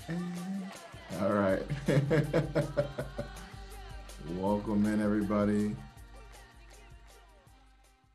All right. Welcome in, everybody.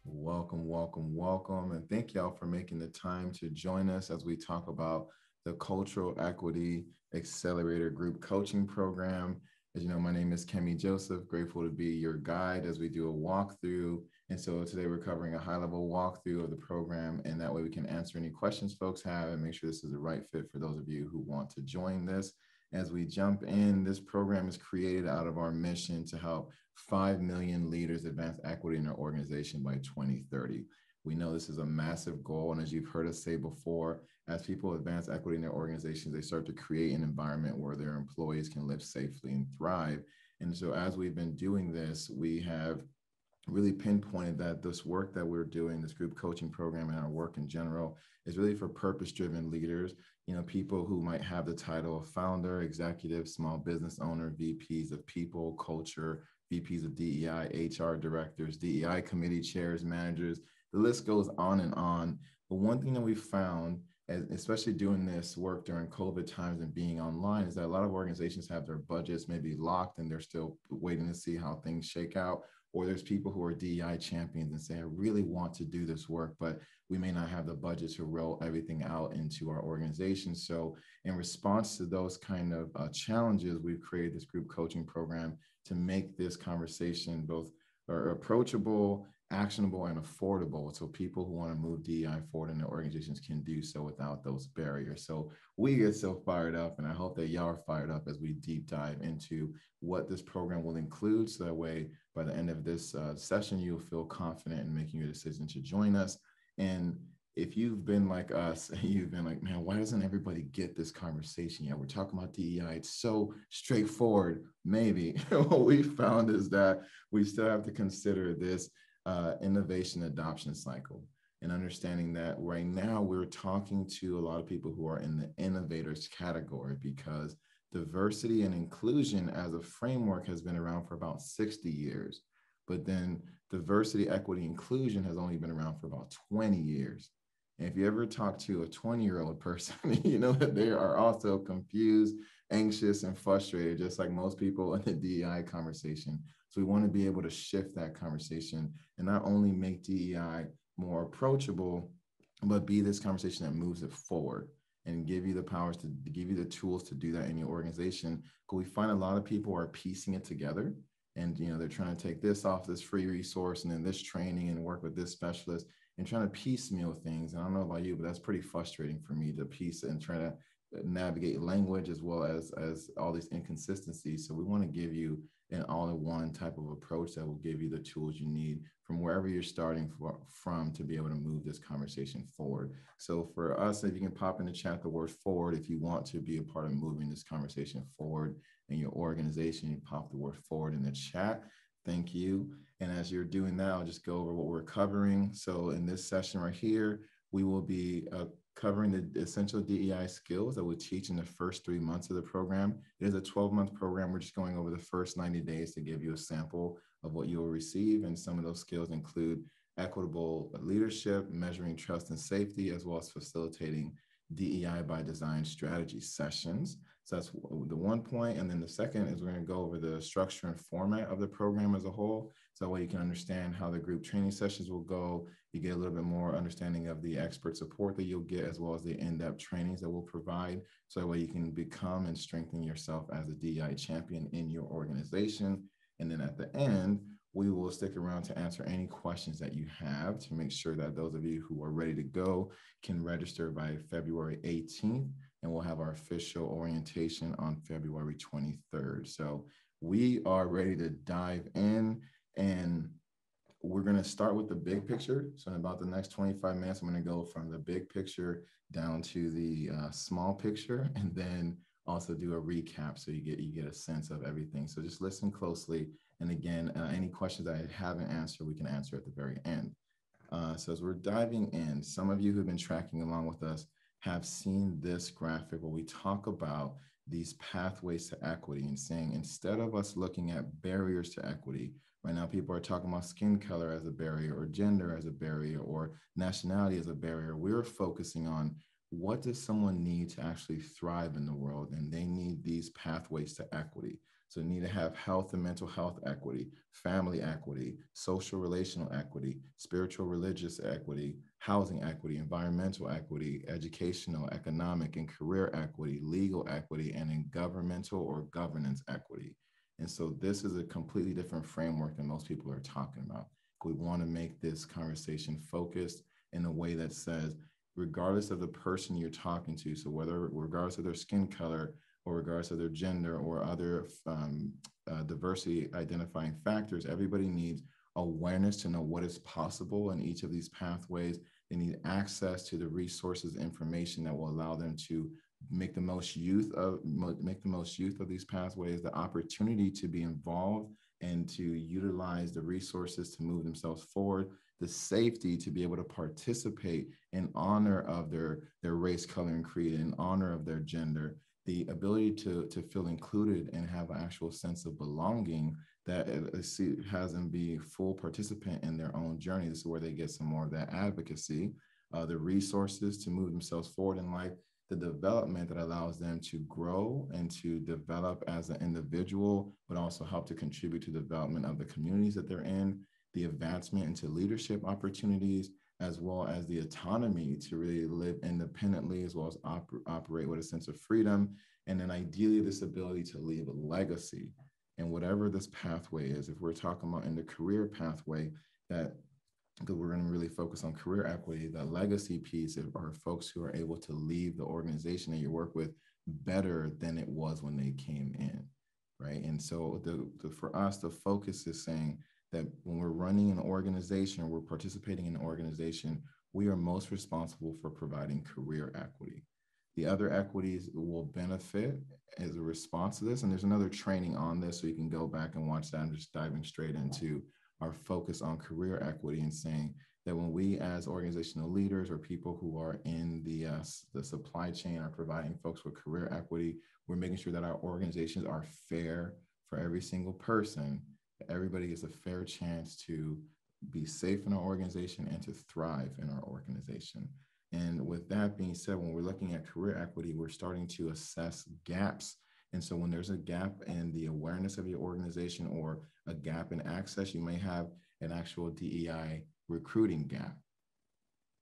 Welcome, welcome, welcome. And thank y'all for making the time to join us as we talk about the Cultural Equity Accelerator Group Coaching Program. As you know, my name is Kemi Joseph. Grateful to be your guide as we do a walkthrough. And so today we're covering a high level walkthrough of the program. And that way we can answer any questions folks have and make sure this is the right fit for those of you who want to join this. As we jump in, this program is created out of our mission to help 5 million leaders advance equity in their organization by 2030. We know this is a massive goal. And as you've heard us say before, as people advance equity in their organizations, they start to create an environment where their employees can live safely and thrive. And so, as we've been doing this, we have really pinpointed that this work that we're doing, this group coaching program and our work in general, is really for purpose-driven leaders, people who might have the title of founder, executive, small business owner, VPs of people, culture, VPs of DEI, HR directors, DEI committee chairs, managers. The list goes on and on. But one thing that we found, especially doing this work during COVID times and being online, is that a lot of organizations have their budgets maybe locked and they're still waiting to see how things shake out. Or there's people who are DEI champions and say, I really want to do this work, but we may not have the budget to roll everything out into our organization. So in response to those kind of challenges, we've created this group coaching program to make this conversation both approachable, actionable, and affordable. So people who want to move DEI forward in their organizations can do so without those barriers. So we get so fired up, and I hope that y'all are fired up as we deep dive into what this program will include. So that way, by the end of this session, you'll feel confident in making your decision to join us. And if you've been like us, you've been like, man, why doesn't everybody get this conversation yet? We're talking about DEI. It's so straightforward. Maybe what we found is that we still have to consider this innovation adoption cycle and understanding that right now we're talking to a lot of people who are in the innovators category because diversity and inclusion as a framework has been around for about 60 years. But then diversity, equity, inclusion has only been around for about 20 years. And if you ever talk to a 20-year-old person, you know that they are also confused, anxious, and frustrated, just like most people in the DEI conversation. So we want to be able to shift that conversation and not only make DEI more approachable, but be this conversation that moves it forward and give you the powers to give you the tools to do that in your organization. Because we find a lot of people are piecing it together and they're trying to take this off this free resource and then this training and work with this specialist and trying to piecemeal things. And I don't know about you, but that's pretty frustrating for me to piece and try to navigate language as well as all these inconsistencies. So we want to give you an all-in-one type of approach that will give you the tools you need from wherever you're starting from to be able to move this conversation forward. So for us, if you can pop in the chat the word forward, if you want to be a part of moving this conversation forward in your organization, you pop the word forward in the chat. Thank you. And as you're doing that, I'll just go over what we're covering. So in this session right here, we will be covering the essential DEI skills that we teach in the first 3 months of the program. It is a 12-month program. We're just going over the first 90 days to give you a sample of what you will receive. And some of those skills include equitable leadership, measuring trust and safety, as well as facilitating DEI by design strategy sessions. So that's the one point. And then the second is we're going to go over the structure and format of the program as a whole. So that way you can understand how the group training sessions will go. You get a little bit more understanding of the expert support that you'll get, as well as the in-depth trainings that we'll provide. So that way you can become and strengthen yourself as a DEI champion in your organization. And then at the end, we will stick around to answer any questions that you have to make sure that those of you who are ready to go can register by February 18th, and we'll have our official orientation on February 23rd. So we are ready to dive in, and we're going to start with the big picture. So in about the next 25 minutes, I'm going to go from the big picture down to the small picture, and then also do a recap so you get a sense of everything. So just listen closely. And again, any questions I haven't answered, we can answer at the very end. So as we're diving in, some of you who've been tracking along with us have seen this graphic where we talk about these pathways to equity and saying, instead of us looking at barriers to equity, right now people are talking about skin color as a barrier or gender as a barrier or nationality as a barrier. We're focusing on what does someone need to actually thrive in the world? And they need these pathways to equity. So they need to have health and mental health equity, family equity, social relational equity, spiritual religious equity, housing equity, environmental equity, educational, economic, and career equity, legal equity, and in governmental or governance equity. And so this is a completely different framework than most people are talking about. We want to make this conversation focused in a way that says, regardless of the person you're talking to, so whether regardless of their skin color or regardless of their gender or other diversity identifying factors, everybody needs awareness to know what is possible in each of these pathways. They need access to the resources, information that will allow them to make the most use of these pathways, the opportunity to be involved and to utilize the resources to move themselves forward, the safety to be able to participate in honor of their race, color, and creed, in honor of their gender, the ability to feel included and have an actual sense of belonging that has them be full participant in their own journey. This is where they get some more of that advocacy, the resources to move themselves forward in life, the development that allows them to grow and to develop as an individual, but also help to contribute to the development of the communities that they're in, the advancement into leadership opportunities, as well as the autonomy to really live independently, as well as operate with a sense of freedom. And then ideally, this ability to leave a legacy. And whatever this pathway is, if we're talking about in the career pathway, that we're going to really focus on career equity, the legacy piece are folks who are able to leave the organization that you work with better than it was when they came in, right? And so for us, the focus is saying that when we're running an organization or we're participating in an organization, we are most responsible for providing career equity. The other equities will benefit as a response to this. And there's another training on this, so you can go back and watch that. I'm just diving straight into our focus on career equity and saying that when we as organizational leaders or people who are in the supply chain are providing folks with career equity, we're making sure that our organizations are fair for every single person. Everybody gets a fair chance to be safe in our organization and to thrive in our organization. And with that being said, when we're looking at career equity, we're starting to assess gaps. And so when there's a gap in the awareness of your organization or a gap in access, you may have an actual DEI recruiting gap.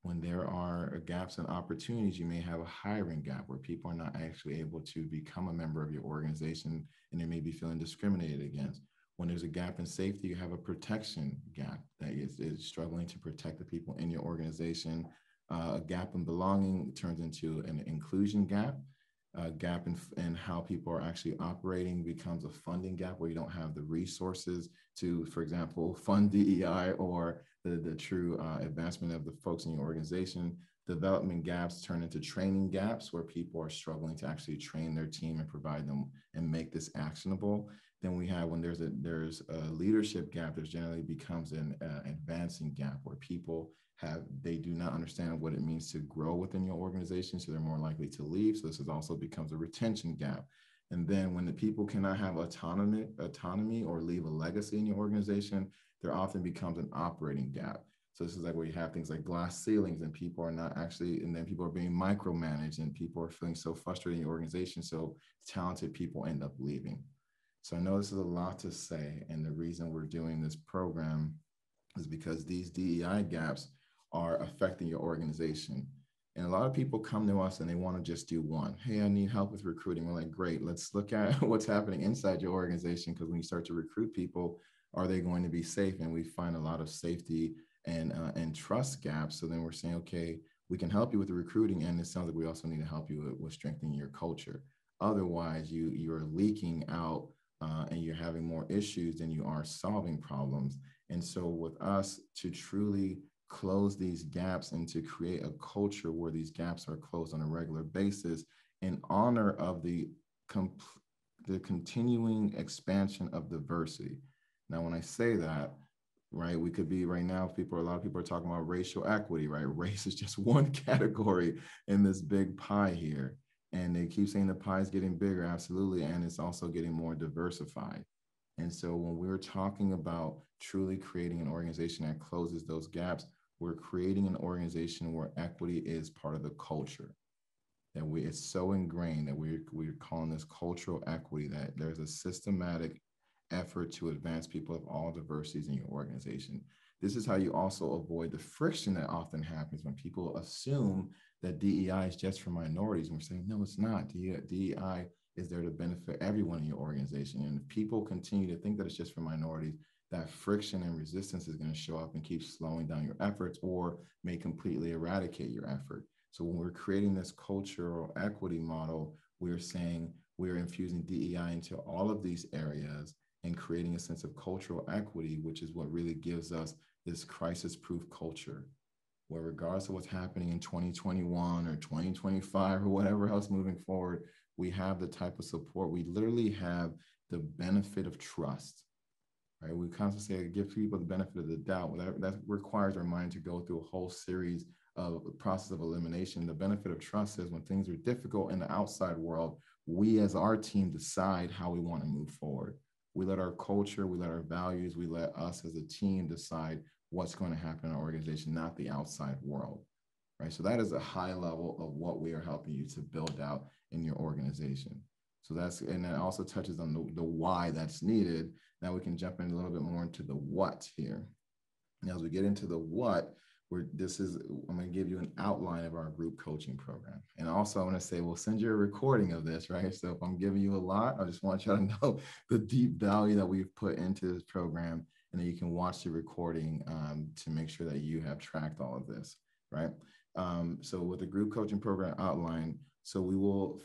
When there are gaps in opportunities, you may have a hiring gap where people are not actually able to become a member of your organization and they may be feeling discriminated against. When there's a gap in safety, you have a protection gap that is struggling to protect the people in your organization. A gap in belonging turns into an inclusion gap. A gap in how people are actually operating becomes a funding gap where you don't have the resources to, for example, fund DEI or the true advancement of the folks in your organization. Development gaps turn into training gaps where people are struggling to actually train their team and provide them and make this actionable. Then we have when there's a leadership gap, there generally becomes an advancing gap where people they do not understand what it means to grow within your organization, so they're more likely to leave. So this also becomes a retention gap. And then when the people cannot have autonomy or leave a legacy in your organization, there often becomes an operating gap. So this is like where you have things like glass ceilings and people are not actually, and then people are being micromanaged and people are feeling so frustrated in your organization. So talented people end up leaving. So I know this is a lot to say. And the reason we're doing this program is because these DEI gaps are affecting your organization. And a lot of people come to us and they want to just do one. Hey, I need help with recruiting. We're like, great, let's look at what's happening inside your organization, because when you start to recruit people, are they going to be safe? And we find a lot of safety and trust gaps. So then we're saying, okay, we can help you with the recruiting, and it sounds like we also need to help you with strengthening your culture. Otherwise, you're leaking out and you're having more issues than you are solving problems. And so with us to truly close these gaps and to create a culture where these gaps are closed on a regular basis in honor of the continuing expansion of diversity. Now, when I say that, right, we could be right now, a lot of people are talking about racial equity, right? Race is just one category in this big pie here. And they keep saying the pie is getting bigger, absolutely. And it's also getting more diversified. And so when we're talking about truly creating an organization that closes those gaps, we're creating an organization where equity is part of the culture. that it's so ingrained that we're calling this cultural equity, that there's a systematic effort to advance people of all diversities in your organization. This is how you also avoid the friction that often happens when people assume that DEI is just for minorities. And we're saying, no, it's not. DEI is there to benefit everyone in your organization. And if people continue to think that it's just for minorities, that friction and resistance is going to show up and keep slowing down your efforts, or may completely eradicate your effort. So when we're creating this cultural equity model, we're saying we're infusing DEI into all of these areas and creating a sense of cultural equity, which is what really gives us this crisis-proof culture, where regardless of what's happening in 2021 or 2025 or whatever else moving forward, we have the type of support. We literally have the benefit of trust, right? We constantly say give people the benefit of the doubt. That requires our mind to go through a whole series of process of elimination. The benefit of trust is when things are difficult in the outside world, we as our team decide how we want to move forward. We let our culture, we let our values, we let us as a team decide what's going to happen in our organization, not the outside world, right? So that is a high level of what we are helping you to build out in your organization. So and that also touches on the why that's needed. Now we can jump in a little bit more into the what here. Now, as we get into the what, I'm going to give you an outline of our group coaching program. And also I want to say, we'll send you a recording of this, right? So if I'm giving you a lot, I just want you to know the deep value that we've put into this program, and then you can watch the recording to make sure that you have tracked all of this, right? So with the group coaching program outline, so we will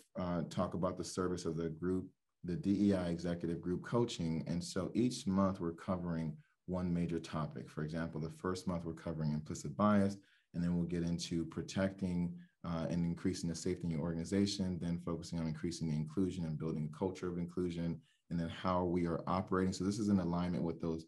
talk about the service of the group, the DEI executive group coaching. And so each month we're covering one major topic. For example, the first month we're covering implicit bias, and then we'll get into protecting and increasing the safety in your organization, then focusing on increasing the inclusion and building a culture of inclusion, and then how we are operating. So this is in alignment with those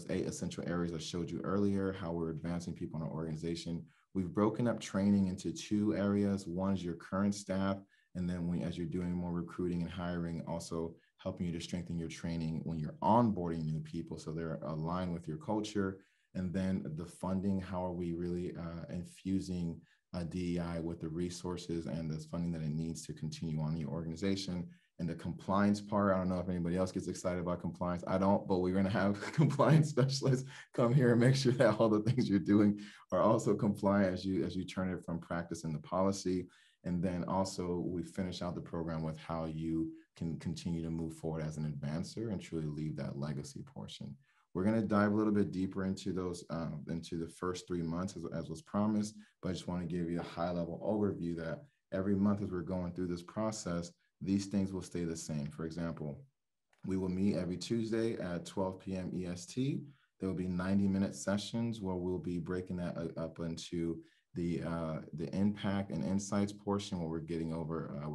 8 essential areas I showed you earlier, how we're advancing people in our organization. We've broken up training into 2 areas. One is your current staff, and then as you're doing more recruiting and hiring, also helping you to strengthen your training when you're onboarding new people, so they're aligned with your culture. And then the funding, how are we really infusing DEI with the resources and the funding that it needs to continue on in your organization. And the compliance part, I don't know if anybody else gets excited about compliance. I don't, but we're going to have compliance specialists come here and make sure that all the things you're doing are also compliant as you turn it from practice into policy. And then also we finish out the program with how you can continue to move forward as an advancer and truly leave that legacy portion. We're going to dive a little bit deeper into those, into the first 3 months as was promised, but I just want to give you a high level overview that every month as we're going through this process, these things will stay the same. For example, we will meet every Tuesday at 12 p.m. EST. There will be 90-minute sessions where we'll be breaking that up into the impact and insights portion, where we're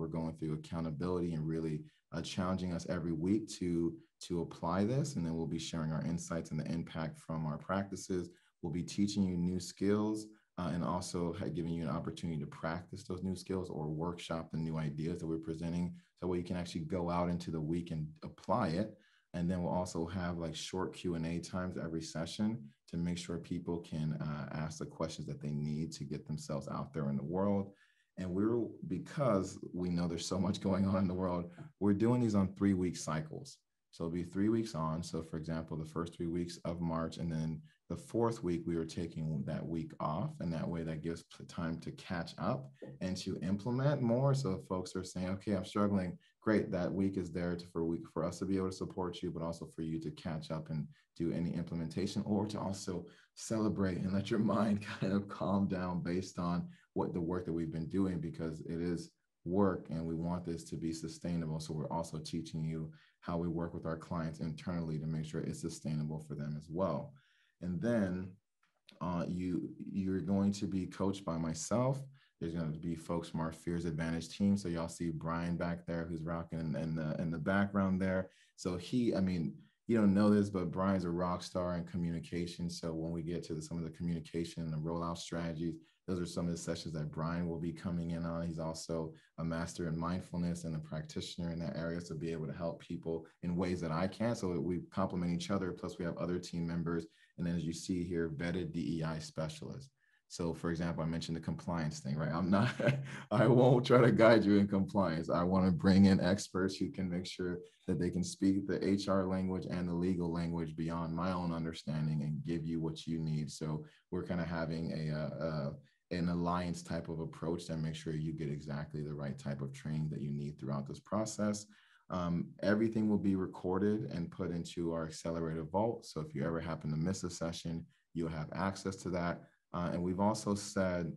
going through accountability and really challenging us every week to apply this. And then we'll be sharing our insights and the impact from our practices. We'll be teaching you new skills and also giving you an opportunity to practice those new skills or workshop the new ideas that we're presenting, so where you can actually go out into the week and apply it. And then we'll also have like short Q&A times every session to make sure people can ask the questions that they need to get themselves out there in the world. And because we know there's so much going on in the world, we're doing these on 3-week cycles. So it'll be 3 weeks on. So for example, the first 3 weeks of March, and then the 4th week, we are taking that week off. And that way that gives time to catch up and to implement more. So if folks are saying, okay, I'm struggling, great, that week is there for us to be able to support you, but also for you to catch up and do any implementation, or to also celebrate and let your mind kind of calm down based on what the work that we've been doing, because it is work and we want this to be sustainable. So we're also teaching you how we work with our clients internally to make sure it's sustainable for them as well. And then you're going to be coached by myself. There's going to be folks from our Fears Advantage team. So y'all see Brian back there who's rocking in the background there. So you don't know this, but Brian's a rock star in communication. So when we get to some of the communication and the rollout strategies, those are some of the sessions that Brian will be coming in on. He's also a master in mindfulness and a practitioner in that area, so be able to help people in ways that I can't. So we complement each other. Plus we have other team members. And then as you see here, vetted DEI specialists. So for example, I mentioned the compliance thing, right? I'm not, I won't try to guide you in compliance. I want to bring in experts who can make sure that they can speak the HR language and the legal language beyond my own understanding and give you what you need. So we're kind of having an alliance type of approach that makes sure you get exactly the right type of training that you need throughout this process. Everything will be recorded and put into our Accelerator vault. So if you ever happen to miss a session, you'll have access to that. And we've also said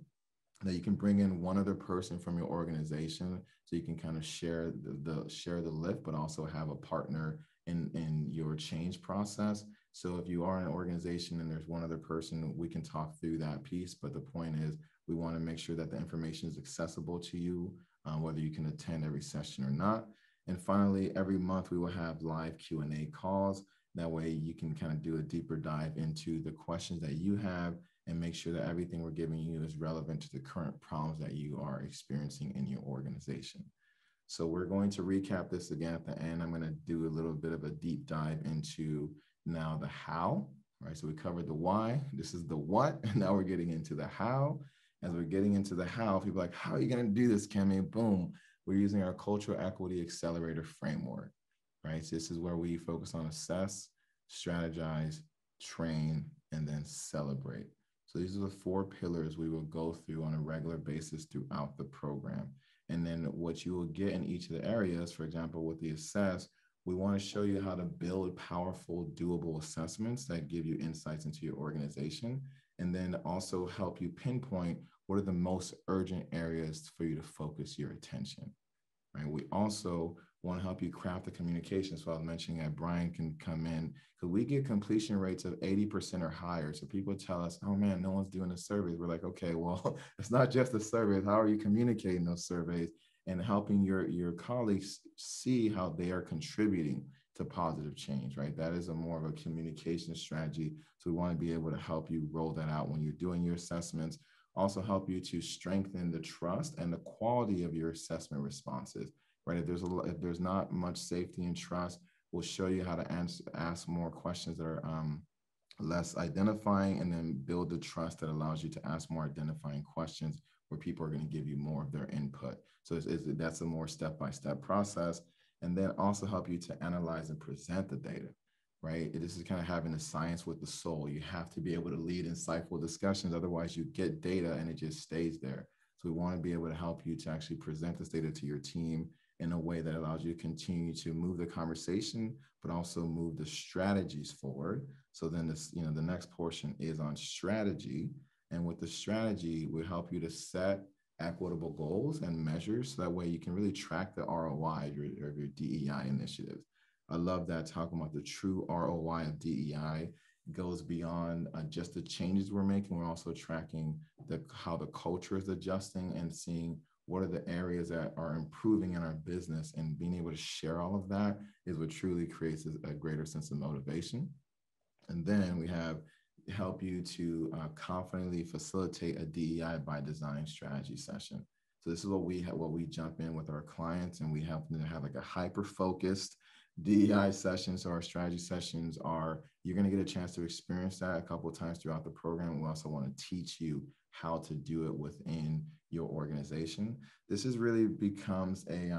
that you can bring in one other person from your organization so you can kind of share the lift, but also have a partner in your change process. So if you are in an organization and there's one other person, we can talk through that piece. But the point is, we want to make sure that the information is accessible to you, whether you can attend every session or not. And finally, every month we will have live Q&A calls. That way you can kind of do a deeper dive into the questions that you have and make sure that everything we're giving you is relevant to the current problems that you are experiencing in your organization. So we're going to recap this again at the end. I'm going to do a little bit of a deep dive into now the how, right? So we covered the why, this is the what, and now we're getting into the how. As we're getting into the how, people are like, how are you going to do this, Kemi? Boom. We're using our cultural equity accelerator framework, right? So this is where we focus on assess, strategize, train, and then celebrate. So these are the 4 pillars we will go through on a regular basis throughout the program. And then what you will get in each of the areas, for example, with the assess, we want to show you how to build powerful, doable assessments that give you insights into your organization, and then also help you pinpoint what are the most urgent areas for you to focus your attention, right? We also want to help you craft the communication. So I was mentioning that Brian can come in because we get completion rates of 80% or higher. So people tell us, oh man, no one's doing the surveys. We're like, okay, well, it's not just the surveys. How are you communicating those surveys and helping your colleagues see how they are contributing to positive change, right? That is a more of a communication strategy. So we want to be able to help you roll that out when you're doing your assessments. Also help you to strengthen the trust and the quality of your assessment responses, right? If there's not much safety and trust, we'll show you how to ask more questions that are less identifying, and then build the trust that allows you to ask more identifying questions where people are going to give you more of their input. So that's a more step-by-step process. And then also help you to analyze and present the data, right? This is kind of having the science with the soul. You have to be able to lead insightful discussions. Otherwise, you get data and it just stays there. So we want to be able to help you to actually present this data to your team in a way that allows you to continue to move the conversation, but also move the strategies forward. So then the next portion is on strategy. And with the strategy, we help you to set equitable goals and measures. So that way you can really track the ROI of your DEI initiatives. I love that, talking about the true ROI of DEI goes beyond just the changes we're making. We're also tracking how the culture is adjusting and seeing what are the areas that are improving in our business, and being able to share all of that is what truly creates a greater sense of motivation. And then we have help you to confidently facilitate a DEI by design strategy session. So this is what we jump in with our clients, and we help them to have like a hyper-focused DEI session. So our strategy sessions you're going to get a chance to experience that a couple of times throughout the program. We also want to teach you how to do it within your organization. This is really becomes a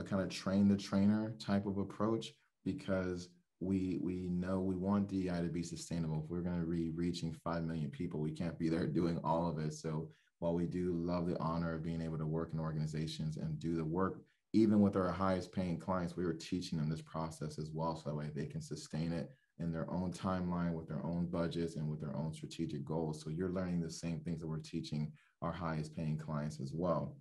kind of train the trainer type of approach, because we know we want DEI to be sustainable. If we're going to be reaching 5 million people, we can't be there doing all of it. So while we do love the honor of being able to work in organizations and do the work, even with our highest paying clients, we were teaching them this process as well, so that way they can sustain it in their own timeline, with their own budgets and with their own strategic goals. So you're learning the same things that we're teaching our highest paying clients as well.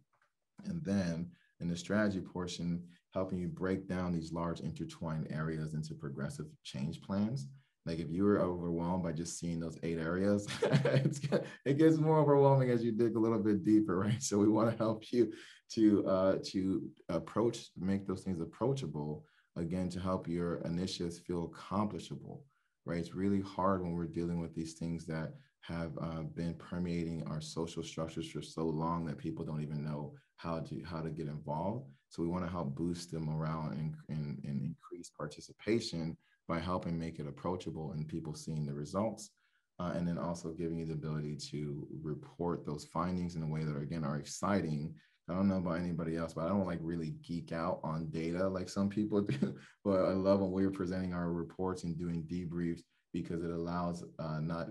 And then in the strategy portion, helping you break down these large intertwined areas into progressive change plans. Like if you were overwhelmed by just seeing those 8 areas, it gets more overwhelming as you dig a little bit deeper, right? So we want to help you to make those things approachable, again, to help your initiatives feel accomplishable, right? It's really hard when we're dealing with these things that have been permeating our social structures for so long that people don't even know how to get involved. So we want to help boost the morale and increase participation by helping make it approachable and people seeing the results. and then also giving you the ability to report those findings in a way that, again, are exciting. I don't know about anybody else, but I don't like really geek out on data like some people do. But I love when we're presenting our reports and doing debriefs because it allows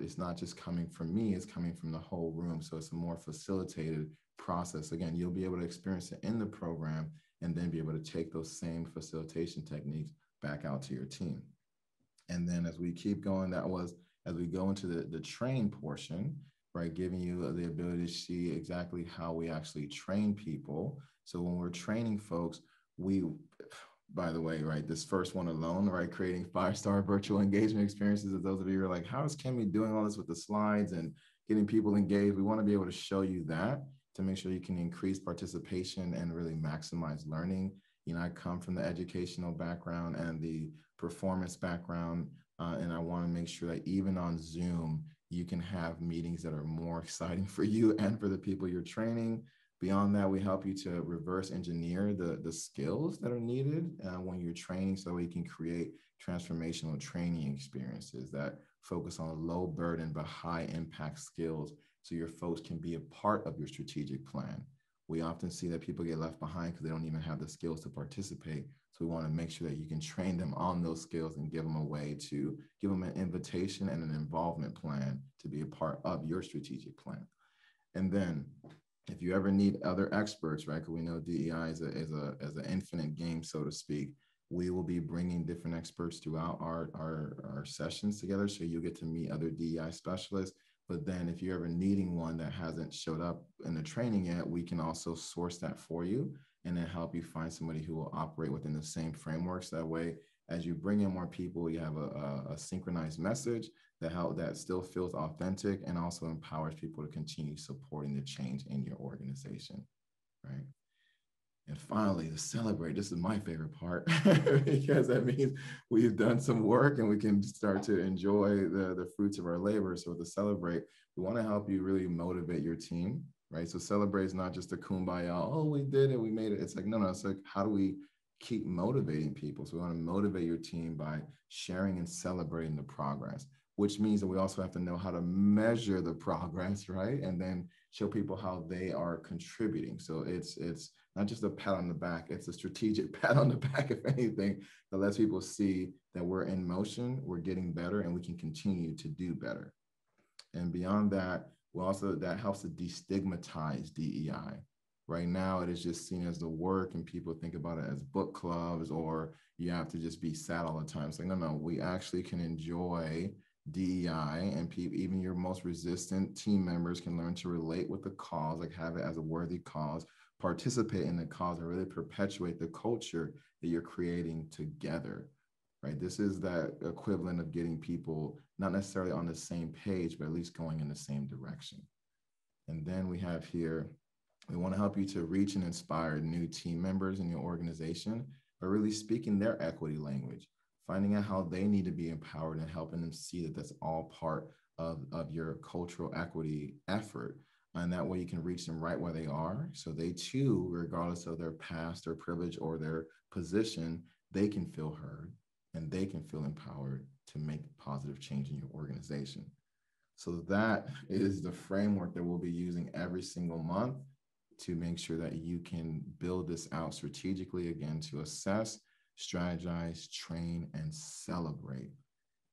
it's not just coming from me, it's coming from the whole room. So it's a more facilitated process. Again, you'll be able to experience it in the program and then be able to take those same facilitation techniques back out to your team. And then as we keep going, as we go into the train portion, right, giving you the ability to see exactly how we actually train people. So when we're training folks, we, by the way, right, this first one alone, right, creating 5-star virtual engagement experiences. As those of you who are like, how is Kemi doing all this with the slides and getting people engaged? We want to be able to show you that to make sure you can increase participation and really maximize learning. You know, I come from the educational background and the performance background, and I want to make sure that even on Zoom, you can have meetings that are more exciting for you and for the people you're training. Beyond that, we help you to reverse engineer the skills that are needed when you're training so we can create transformational training experiences that focus on low burden but high impact skills so your folks can be a part of your strategic plan. We often see that people get left behind because they don't even have the skills to participate. So we want to make sure that you can train them on those skills and give them a way to give them an invitation and an involvement plan to be a part of your strategic plan. And then if you ever need other experts, right? Because we know DEI is an infinite game, so to speak. We will be bringing different experts throughout our sessions together. So you'll get to meet other DEI specialists. But then if you're ever needing one that hasn't showed up in the training yet, we can also source that for you and then help you find somebody who will operate within the same frameworks. That way, as you bring in more people, you have a synchronized message that still feels authentic and also empowers people to continue supporting the change in your organization, right? And finally, to celebrate. This is my favorite part because that means we've done some work and we can start to enjoy the fruits of our labor. So to celebrate, we want to help you really motivate your team, right? So celebrate is not just a kumbaya, oh, we did it, we made it. It's like, no, it's like, how do we keep motivating people? So we want to motivate your team by sharing and celebrating the progress, which means that we also have to know how to measure the progress, right? And then show people how they are contributing. So it's not just a pat on the back, it's a strategic pat on the back, if anything, that lets people see that we're in motion, we're getting better, and we can continue to do better. And beyond that, that helps to destigmatize DEI. Right now, it is just seen as the work, and people think about it as book clubs, or you have to just be sad all the time. It's like, no, we actually can enjoy DEI, and even your most resistant team members can learn to relate with the cause, like have it as a worthy cause, participate in the cause, and really perpetuate the culture that you're creating together, right? This is that equivalent of getting people not necessarily on the same page, but at least going in the same direction. And then we have here, we want to help you to reach and inspire new team members in your organization by really speaking their equity language, finding out how they need to be empowered and helping them see that that's all part of your cultural equity effort. And that way you can reach them right where they are. So they too, regardless of their past or privilege or their position, they can feel heard and they can feel empowered to make positive change in your organization. So that is the framework that we'll be using every single month to make sure that you can build this out strategically, again, to assess, strategize, train, and celebrate.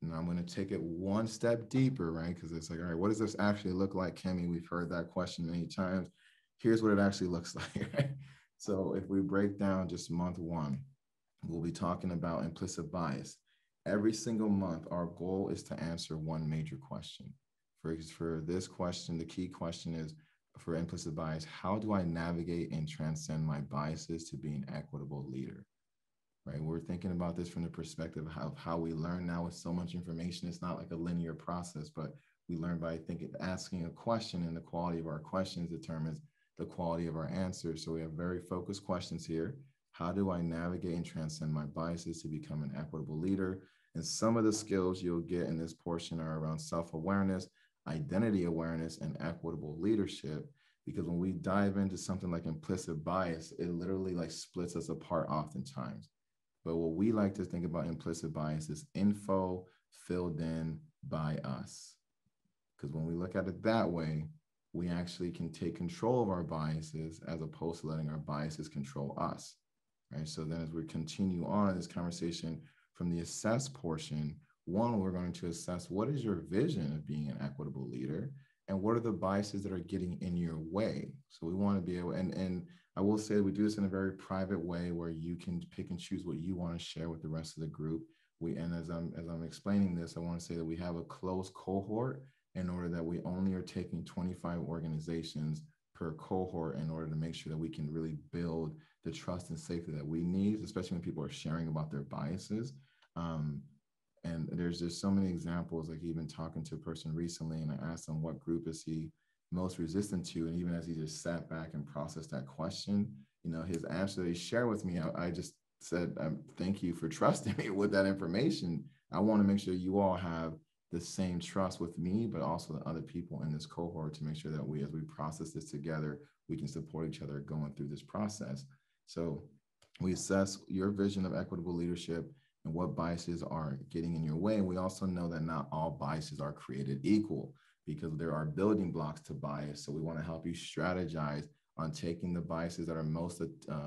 And I'm going to take it one step deeper, right? Because it's like, all right, what does this actually look like, Kemi? We've heard that question many times. Here's what it actually looks like, right? So if we break down just month one, we'll be talking about implicit bias. Every single month, our goal is to answer one major question. For this question, the key question is, for implicit bias, how do I navigate and transcend my biases to be an equitable leader? Right? We're thinking about this from the perspective of how we learn now with so much information. It's not like a linear process, but we learn by asking a question, and the quality of our questions determines the quality of our answers. So we have very focused questions here. How do I navigate and transcend my biases to become an equitable leader? And some of the skills you'll get in this portion are around self-awareness, identity awareness, and equitable leadership. Because when we dive into something like implicit bias, it literally like splits us apart oftentimes. But what we like to think about implicit bias is info filled in by us. Because when we look at it that way, we actually can take control of our biases as opposed to letting our biases control us, right? So then as we continue on this conversation from the assess portion, one, we're going to assess what is your vision of being an equitable leader and what are the biases that are getting in your way. So we want to be able, and I will say we do this in a very private way where you can pick and choose what you want to share with the rest of the group. And as I'm explaining this, I want to say that we have a closed cohort in order that we only are taking 25 organizations per cohort in order to make sure that we can really build the trust and safety that we need, especially when people are sharing about their biases. And there's just so many examples, like even talking to a person recently, and I asked him what group is he most resistant to. And even as he just sat back and processed that question, his answer that he shared with me, I just said, thank you for trusting me with that information. I want to make sure you all have the same trust with me, but also the other people in this cohort to make sure that as we process this together, we can support each other going through this process. So we assess your vision of equitable leadership and what biases are getting in your way. And we also know that not all biases are created equal because there are building blocks to bias. So we want to help you strategize on taking the biases that are most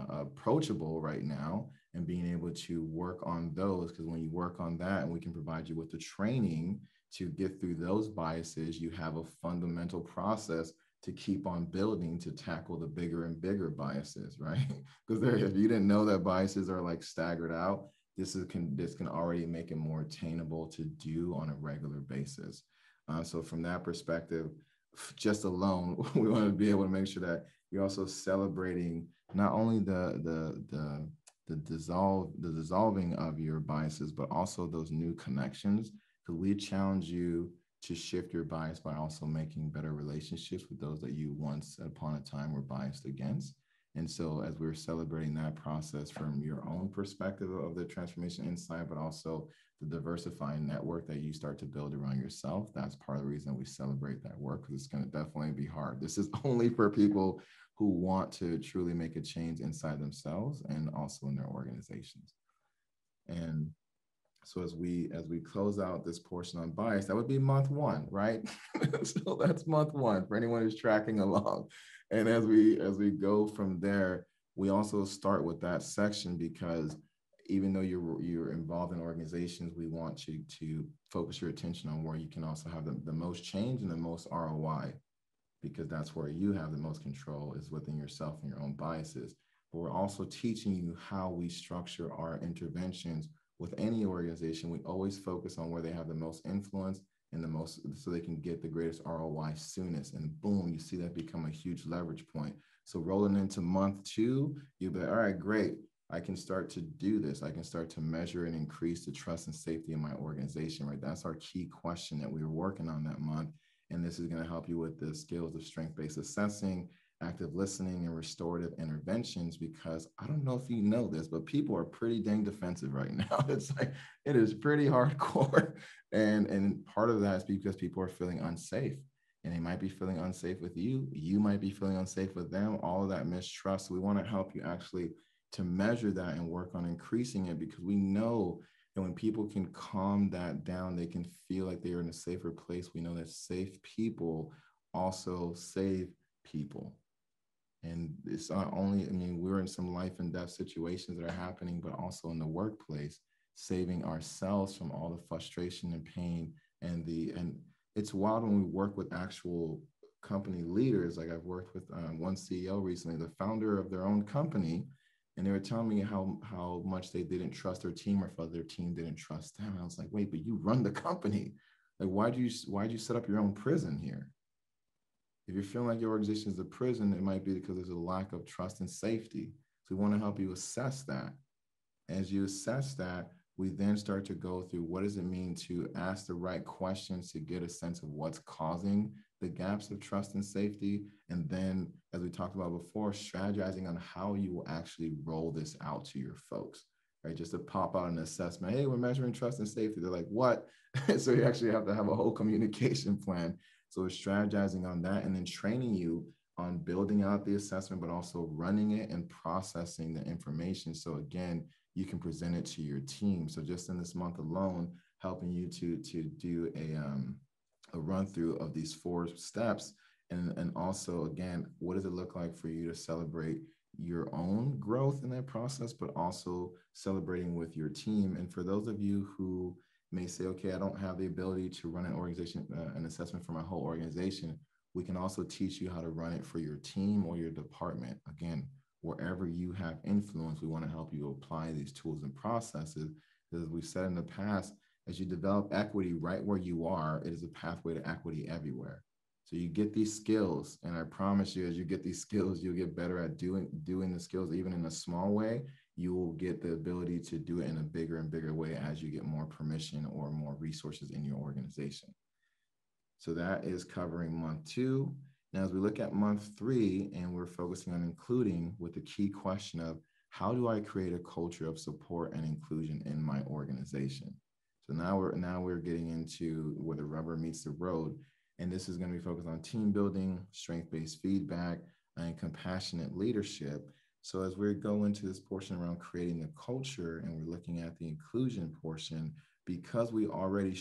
approachable right now and being able to work on those. Because when you work on that, and we can provide you with the training to get through those biases, you have a fundamental process to keep on building to tackle the bigger and bigger biases, right? Because if you didn't know that biases are like staggered out, this can already make it more attainable to do on a regular basis. So from that perspective, just alone, we want to be able to make sure that you're also celebrating not only the dissolving of your biases, but also those new connections. Because we challenge you to shift your bias by also making better relationships with those that you once upon a time were biased against. And so as we're celebrating that process from your own perspective of the transformation inside, but also the diversifying network that you start to build around yourself, that's part of the reason we celebrate that work, because it's going to definitely be hard. This is only for people who want to truly make a change inside themselves and also in their organizations. And so as we close out this portion on bias, that would be month one, right? So that's month one for anyone who's tracking along. And as we go from there, we also start with that section because even though you're involved in organizations, we want you to focus your attention on where you can also have the most change and the most ROI, because that's where you have the most control is within yourself and your own biases. But we're also teaching you how we structure our interventions with any organization. We always focus on where they have the most influence and the most, so they can get the greatest ROI soonest. And boom, you see that become a huge leverage point. So rolling into month two, you'll be like, all right, great. I can start to do this. I can start to measure and increase the trust and safety in my organization, right? That's our key question that we were working on that month. And this is going to help you with the skills of strength-based assessing, active listening, and restorative interventions, because I don't know if you know this, but people are pretty dang defensive right now. It's like, it is pretty hardcore. And part of that is because people are feeling unsafe, and they might be feeling unsafe with you. You might be feeling unsafe with them, all of that mistrust. So we want to help you actually to measure that and work on increasing it, because we know that when people can calm that down, they can feel like they are in a safer place. We know that safe people also save people. And it's not only, we're in some life and death situations that are happening, but also in the workplace, saving ourselves from all the frustration and pain. And it's wild when we work with actual company leaders. Like I've worked with one CEO recently, the founder of their own company, and they were telling me how much they didn't trust their team, or if their team didn't trust them. And I was like, wait, but you run the company. Like, why'd you set up your own prison here? If you're feeling like your organization is a prison, it might be because there's a lack of trust and safety. So we want to help you assess that. As you assess that, we then start to go through what does it mean to ask the right questions to get a sense of what's causing the gaps of trust and safety. And then, as we talked about before, strategizing on how you will actually roll this out to your folks, right? Just to pop out an assessment. Hey, we're measuring trust and safety. They're like, what? So you actually have to have a whole communication plan. So it's strategizing on that and then training you on building out the assessment, but also running it and processing the information. So again, you can present it to your team. So just in this month alone, helping you to do a run through of these 4 steps. And also, again, what does it look like for you to celebrate your own growth in that process, but also celebrating with your team? And for those of you who may say, okay, I don't have the ability to run an organization, an assessment for my whole organization, we can also teach you how to run it for your team or your department. Again, wherever you have influence, we want to help you apply these tools and processes. As we've said in the past, as you develop equity right where you are, it is a pathway to equity everywhere. So you get these skills, and I promise you, as you get these skills, you'll get better at doing the skills, even in a small way. You will get the ability to do it in a bigger and bigger way as you get more permission or more resources in your organization. So that is covering month 2. Now, as we look at month 3, and we're focusing on including with the key question of how do I create a culture of support and inclusion in my organization? So now we're getting into where the rubber meets the road. And this is going to be focused on team building, strength-based feedback, and compassionate leadership. So as we go into this portion around creating the culture, and we're looking at the inclusion portion, because we already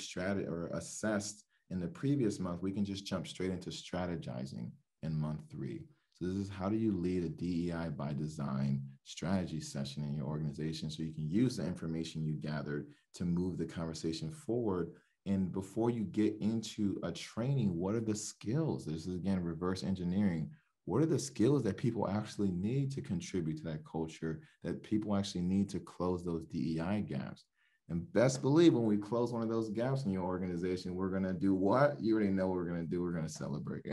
assessed in the previous month, we can just jump straight into strategizing in month 3. So this is how do you lead a DEI by design strategy session in your organization so you can use the information you gathered to move the conversation forward. And before you get into a training, what are the skills? This is, again, reverse engineering. What are the skills that people actually need to contribute to that culture, that people actually need to close those DEI gaps? And best believe when we close one of those gaps in your organization, we're going to do what? You already know what we're going to do. We're going to celebrate.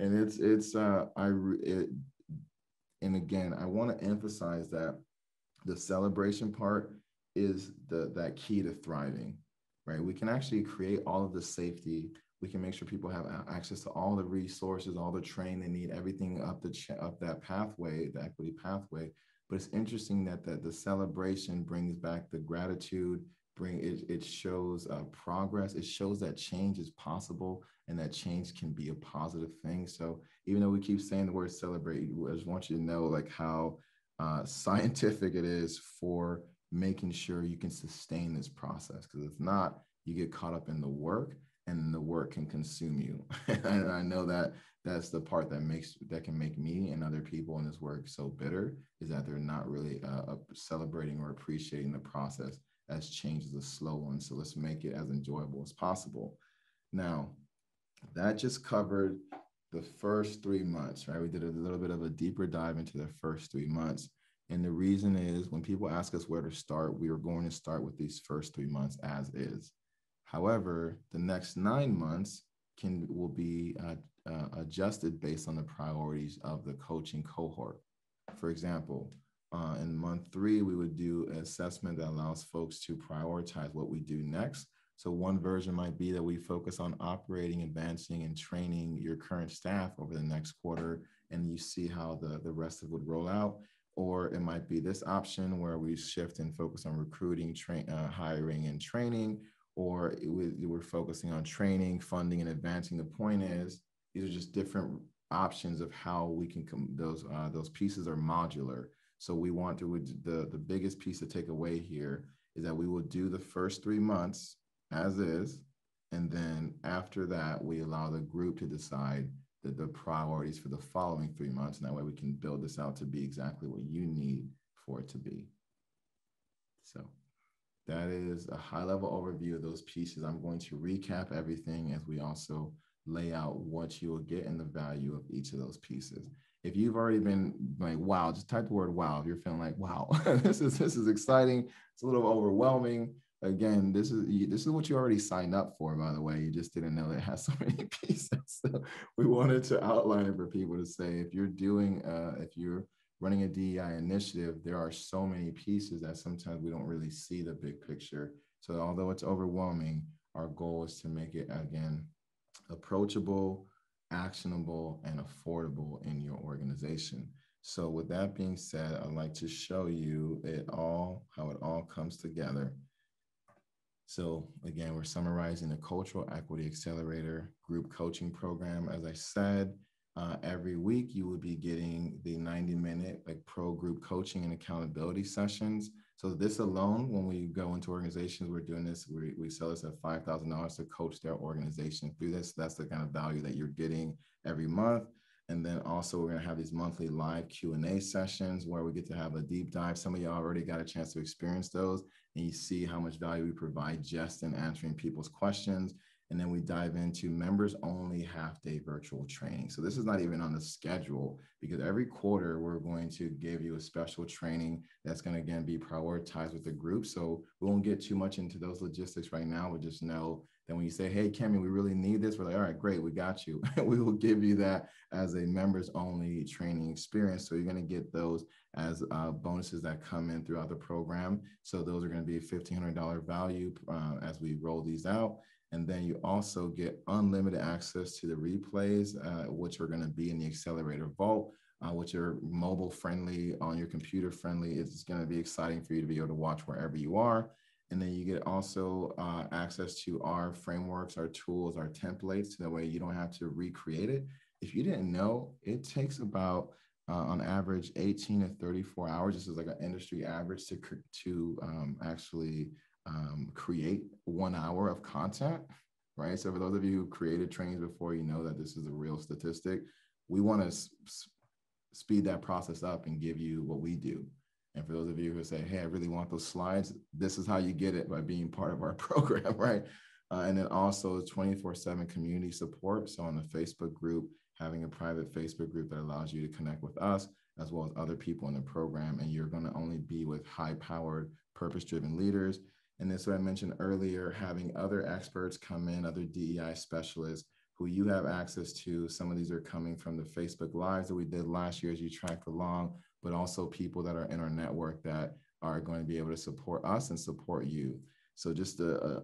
And and again, I want to emphasize that the celebration part is that key to thriving, right? We can actually create all of the safety. We can make sure people have access to all the resources, all the training they need, everything up that pathway, the equity pathway. But it's interesting that the celebration brings back the gratitude. It shows progress. It shows that change is possible and that change can be a positive thing. So even though we keep saying the word celebrate, I just want you to know like how scientific it is for making sure you can sustain this process. Because if not, you get caught up in the work, and the work can consume you. And I know that that's the part that can make me and other people in this work so bitter, is that they're not really celebrating or appreciating the process, as change is a slow one. So let's make it as enjoyable as possible. Now, that just covered the first 3 months, right? We did a little bit of a deeper dive into the first 3 months. And the reason is when people ask us where to start, we are going to start with these first 3 months as is. However, the next 9 months will be adjusted based on the priorities of the coaching cohort. For example, in month 3, we would do an assessment that allows folks to prioritize what we do next. So one version might be that we focus on operating, advancing, and training your current staff over the next quarter, and you see how the rest of it would roll out. Or it might be this option where we shift and focus on recruiting, hiring, and training, or we're focusing on training, funding, and advancing. The point is, these are just different options of how we can those pieces are modular. So we want to, the biggest piece to take away here is that we will do the first 3 months as is, and then after that, we allow the group to decide the priorities for the following 3 months. And that way we can build this out to be exactly what you need for it to be. So that is a high-level overview of those pieces. I'm going to recap everything as we also lay out what you will get and the value of each of those pieces. If you've already been like, wow, just type the word wow. If you're feeling like, wow, this is exciting. It's a little overwhelming. Again, this is what you already signed up for, by the way. You just didn't know it has so many pieces. So we wanted to outline it for people to say, if you're running a DEI initiative, there are so many pieces that sometimes we don't really see the big picture. So although it's overwhelming, our goal is to make it, again, approachable, actionable, and affordable in your organization. So with that being said, I'd like to show you how it all comes together. So again, we're summarizing the Cultural Equity Accelerator group coaching program. As I said, every week you will be getting the 90-minute pro group coaching and accountability sessions. So this alone, when we go into organizations, we're doing this, we sell this at $5,000 to coach their organization through this. That's the kind of value that you're getting every month. And then also we're going to have these monthly live Q&A sessions where we get to have a deep dive. Some of you already got a chance to experience those, and you see how much value we provide just in answering people's questions. And then we dive into members only half-day virtual training. So this is not even on the schedule, because every quarter we're going to give you a special training that's going to, again, be prioritized with the group. So we won't get too much into those logistics right now. We just know that when you say, hey, Kemi, we really need this, we're like, all right, great, we got you. We will give you that as a members only training experience. So you're going to get those as bonuses that come in throughout the program. So those are going to be $1,500 value as we roll these out. And then you also get unlimited access to the replays, which are going to be in the Accelerator Vault, which are mobile friendly, on your computer friendly. It's going to be exciting for you to be able to watch wherever you are. And then you get also access to our frameworks, our tools, our templates, so that way you don't have to recreate it. If you didn't know, it takes about on average 18 to 34 hours. This is like an industry average to actually create 1 hour of content, right? So for those of you who created trainings before, you know that this is a real statistic. We want to speed that process up and give you what we do. And for those of you who say, hey, I really want those slides, this is how you get it, by being part of our program, right? And then also 24/7 community support. So on the Facebook group, having a private Facebook group that allows you to connect with us as well as other people in the program. And you're going to only be with high-powered, purpose-driven leaders. And this, what I mentioned earlier, having other experts come in, other DEI specialists who you have access to. Some of these are coming from the Facebook Lives that we did last year as you tracked along, but also people that are in our network that are going to be able to support us and support you. So just to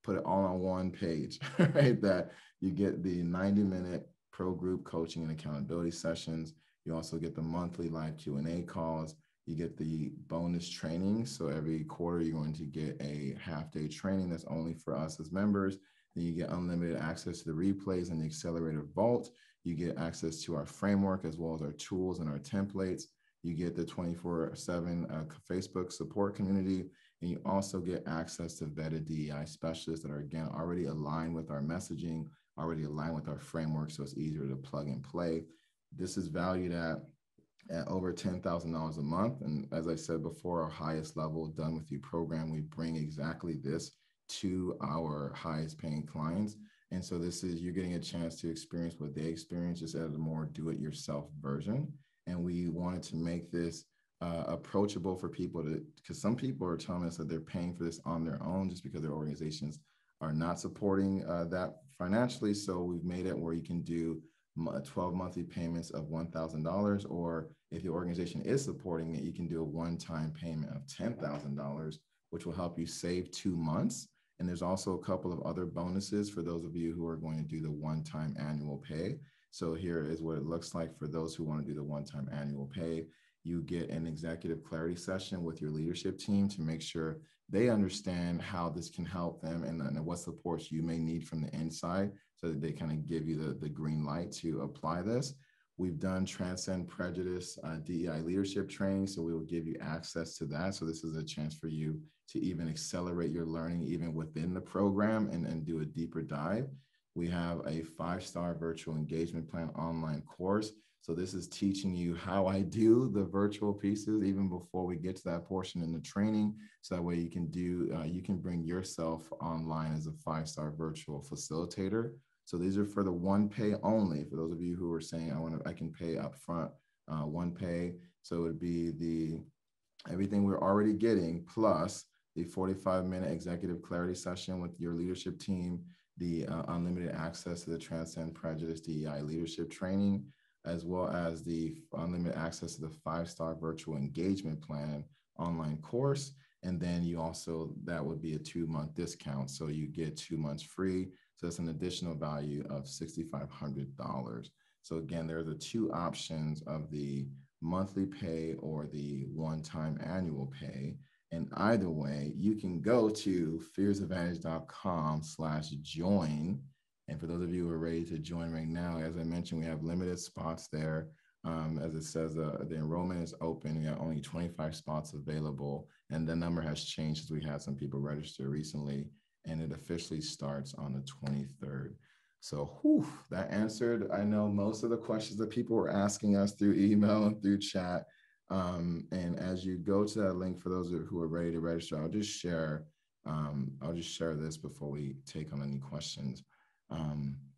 put it all on one page, right? That you get the 90-minute pro group coaching and accountability sessions. You also get the monthly live Q&A calls. You get the bonus training. So every quarter, you're going to get a half-day training that's only for us as members. Then you get unlimited access to the replays and the Accelerator Vault. You get access to our framework as well as our tools and our templates. You get the 24/7 Facebook support community. And you also get access to vetted DEI specialists that are, again, already aligned with our messaging, already aligned with our framework, so it's easier to plug and play. This is valued at over $10,000 a month. And as I said before, our highest level Done With You program, we bring exactly this to our highest paying clients. And so this is, you're getting a chance to experience what they experience, just as a more do-it-yourself version. And we wanted to make this approachable for people to, because some people are telling us that they're paying for this on their own just because their organizations are not supporting that financially. So we've made it where you can do 12 monthly payments of $1,000, or if your organization is supporting it, you can do a one-time payment of $10,000, which will help you save 2 months. And there's also a couple of other bonuses for those of you who are going to do the one-time annual pay. So here is what it looks like for those who want to do the one-time annual pay. You get an executive clarity session with your leadership team to make sure they understand how this can help them and what supports you may need from the inside, so that they kind of give you the green light to apply this. We've done Transcend Prejudice DEI leadership training, so we will give you access to that. So this is a chance for you to even accelerate your learning even within the program and do a deeper dive. We have a 5-star virtual engagement plan online course. So this is teaching you how I do the virtual pieces even before we get to that portion in the training. So that way you can do, you can bring yourself online as a 5-star virtual facilitator. So these are for the one pay only. For those of you who are saying, I can pay upfront, one pay. So it would be everything we're already getting, plus the 45-minute executive clarity session with your leadership team, the unlimited access to the Transcend Prejudice DEI leadership training, as well as the unlimited access to the 5-star virtual engagement plan online course. And then you also, that would be a 2-month discount. So you get 2 months free. So that's an additional value of $6,500. So again, there are the 2 options of the monthly pay or the one-time annual pay. And either way, you can go to fearsadvantage.com/join. And for those of you who are ready to join right now, as I mentioned, we have limited spots there. As it says, the enrollment is open. We have only 25 spots available, and the number has changed as we had some people register recently, and it officially starts on the 23rd. So that answered, I know, most of the questions that people were asking us through email and through chat. And as you go to that link, for those who are ready to register, I'll just share this before we take on any questions.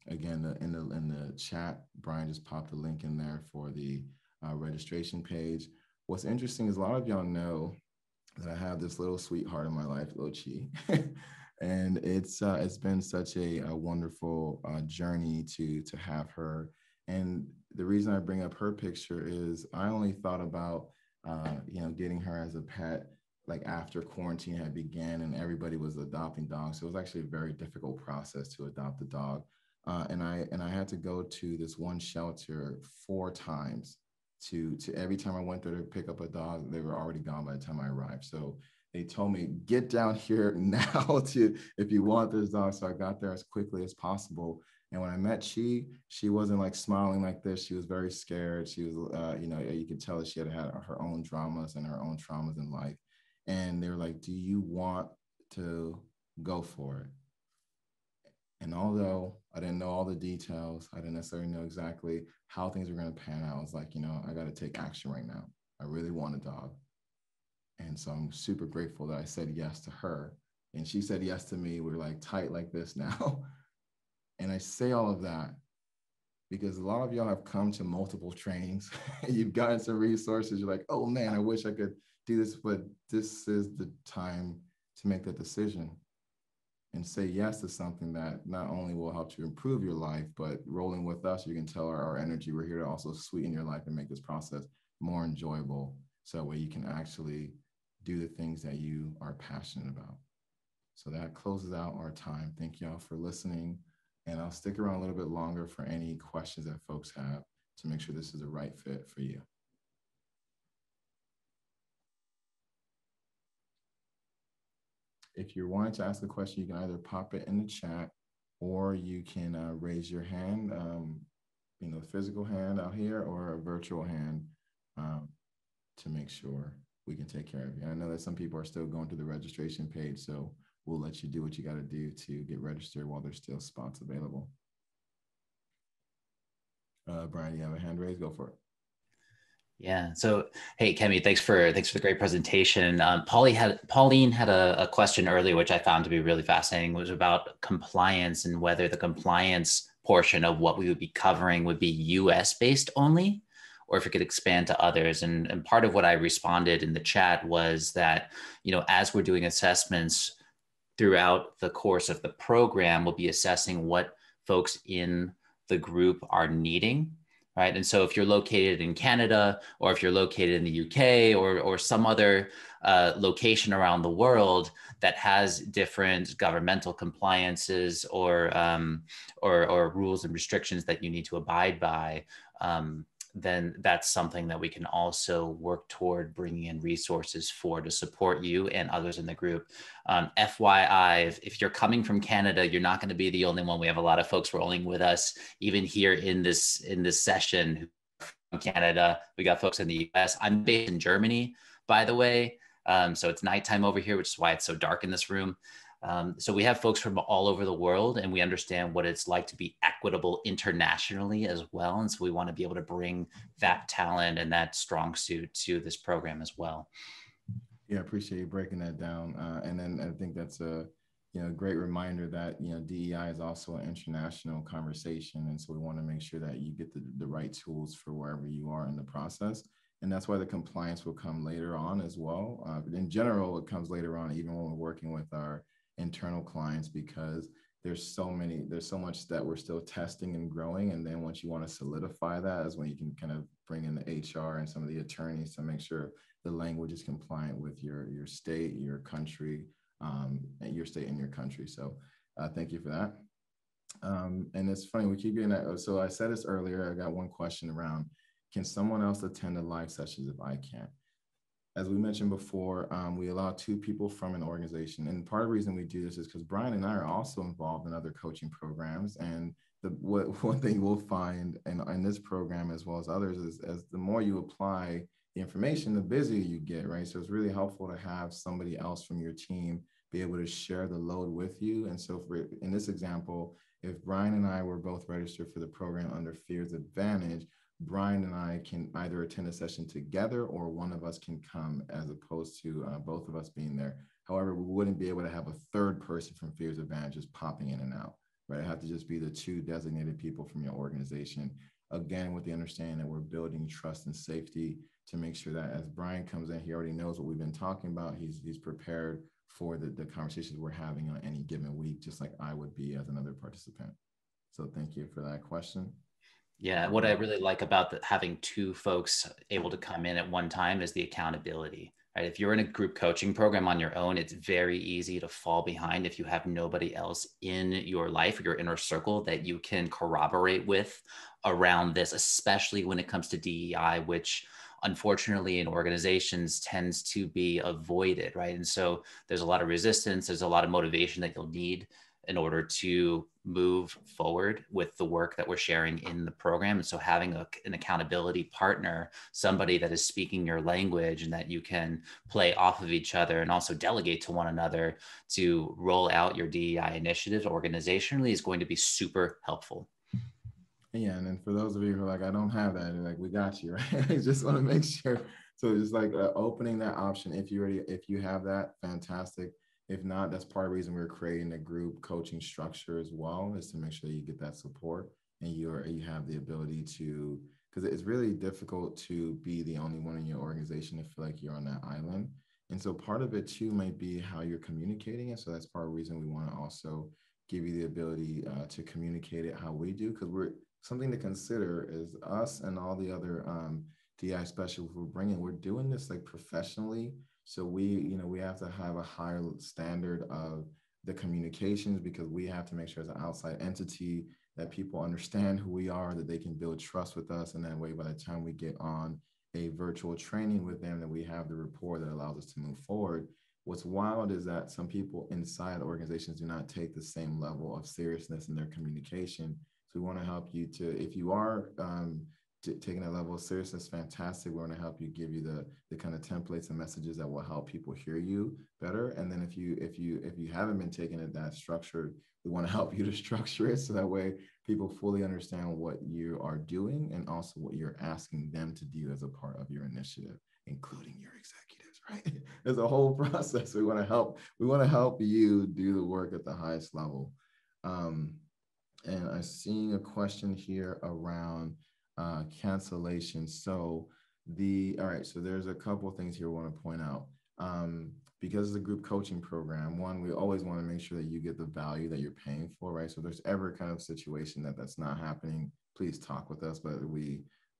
Again, in the chat, Brian just popped the link in there for the registration page. What's interesting is a lot of y'all know that I have this little sweetheart in my life, little Chi, and it's been such a wonderful journey to have her. And the reason I bring up her picture is I only thought about getting her as a pet like after quarantine had began and everybody was adopting dogs. So it was actually a very difficult process to adopt a dog. And I had to go to this one shelter 4 times to every time I went there to pick up a dog, they were already gone by the time I arrived. So they told me, get down here now if you want this dog. So I got there as quickly as possible. And when I met she wasn't like smiling like this. She was very scared. She was, you could tell that she had her own dramas and her own traumas in life. And they were like, do you want to go for it? And although I didn't know all the details, I didn't necessarily know exactly how things were going to pan out. I was like, I got to take action right now. I really want a dog. And so I'm super grateful that I said yes to her. And she said yes to me. We're like tight like this now. And I say all of that because a lot of y'all have come to multiple trainings. You've gotten some resources. You're like, oh man, I wish I could do this, but this is the time to make that decision and say yes to something that not only will help you improve your life, but rolling with us, you can tell our energy, we're here to also sweeten your life and make this process more enjoyable. So that way you can actually do the things that you are passionate about. So that closes out our time. Thank y'all for listening. And I'll stick around a little bit longer for any questions that folks have to make sure this is the right fit for you. If you're wanting to ask a question, you can either pop it in the chat or you can raise your hand, physical hand out here or a virtual hand to make sure we can take care of you. I know that some people are still going to the registration page, so we'll let you do what you got to do to get registered while there's still spots available. Brian, you have a hand raised? Go for it. Yeah. So, hey, Kemi, thanks for the great presentation. Pauline had a question earlier, which I found to be really fascinating. It was about compliance and whether the compliance portion of what we would be covering would be US based only, or if it could expand to others. And part of what I responded in the chat was that, as we're doing assessments throughout the course of the program, we'll be assessing what folks in the group are needing. Right. And so if you're located in Canada, or if you're located in the UK or some other location around the world that has different governmental compliances or rules and restrictions that you need to abide by, then that's something that we can also work toward bringing in resources for to support you and others in the group. FYI, if you're coming from Canada, you're not going to be the only one. We have a lot of folks rolling with us, even here in this session from Canada. We got folks in the US. I'm based in Germany, by the way. So it's nighttime over here, which is why it's so dark in this room. So we have folks from all over the world, and we understand what it's like to be equitable internationally as well. And so we want to be able to bring that talent and that strong suit to this program as well. Yeah, I appreciate you breaking that down. And then I think that's a great reminder that DEI is also an international conversation, and so we want to make sure that you get the right tools for wherever you are in the process. And that's why the compliance will come later on as well. In general, it comes later on, even when we're working with our internal clients, because there's so much that we're still testing and growing. And then once you want to solidify that is when you can kind of bring in the HR and some of the attorneys to make sure the language is compliant with your state, your country, and your state and your country. So thank you for that. And it's funny, we keep getting that. So I said this earlier, I got one question around, can someone else attend a live session if I can't? As we mentioned before, we allow 2 people from an organization. And part of the reason we do this is because Brian and I are also involved in other coaching programs. And one thing we'll find in this program, as well as others, is as the more you apply the information, the busier you get, right? So it's really helpful to have somebody else from your team be able to share the load with you. And so in this example, if Brian and I were both registered for the program under Fears Advantage, Brian and I can either attend a session together or one of us can come, as opposed to both of us being there. However, we wouldn't be able to have a third person from Fears Advantage just popping in and out, right? It have to just be the 2 designated people from your organization. Again, with the understanding that we're building trust and safety to make sure that as Brian comes in, he already knows what we've been talking about. He's prepared for the conversations we're having on any given week, just like I would be as another participant. So thank you for that question. Yeah, what I really like about having 2 folks able to come in at one time is the accountability, right? If you're in a group coaching program on your own, it's very easy to fall behind if you have nobody else in your life or your inner circle that you can corroborate with around this, especially when it comes to DEI, which unfortunately in organizations tends to be avoided, right? And so there's a lot of resistance, there's a lot of motivation that you'll need in order to move forward with the work that we're sharing in the program. And so having an accountability partner, somebody that is speaking your language and that you can play off of each other and also delegate to one another to roll out your DEI initiatives organizationally is going to be super helpful. Yeah, and then for those of you who are like, I don't have that, like, we got you, right? I just want to make sure. So just like opening that option, if you have that, fantastic. If not, that's part of the reason we're creating a group coaching structure as well, is to make sure you get that support and you have the ability to, because it's really difficult to be the only one in your organization to feel like you're on that island. And so part of it too might be how you're communicating it. So that's part of the reason we want to also give you the ability to communicate it how we do, because we're something to consider is us and all the other DI specialists we're bringing. We're doing this like professionally. So we have to have a higher standard of the communications, because we have to make sure as an outside entity that people understand who we are, that they can build trust with us. And that way, by the time we get on a virtual training with them, that we have the rapport that allows us to move forward. What's wild is that some people inside organizations do not take the same level of seriousness in their communication. So we want to help you to, if you are taking that level of seriousness, fantastic. We want to help you, give you the kind of templates and messages that will help people hear you better. And then if you haven't been taking it that structured, we want to help you to structure it so that way people fully understand what you are doing and also what you're asking them to do as a part of your initiative, including your executives, right? There's a whole process. We want to help you do the work at the highest level. And I'm seeing a question here around cancellation. So all right, so there's a couple of things here I want to point out. Because it's a group coaching program, one, we always want to make sure that you get the value that you're paying for, right? So if there's ever kind of situation that's not happening, please talk with us. But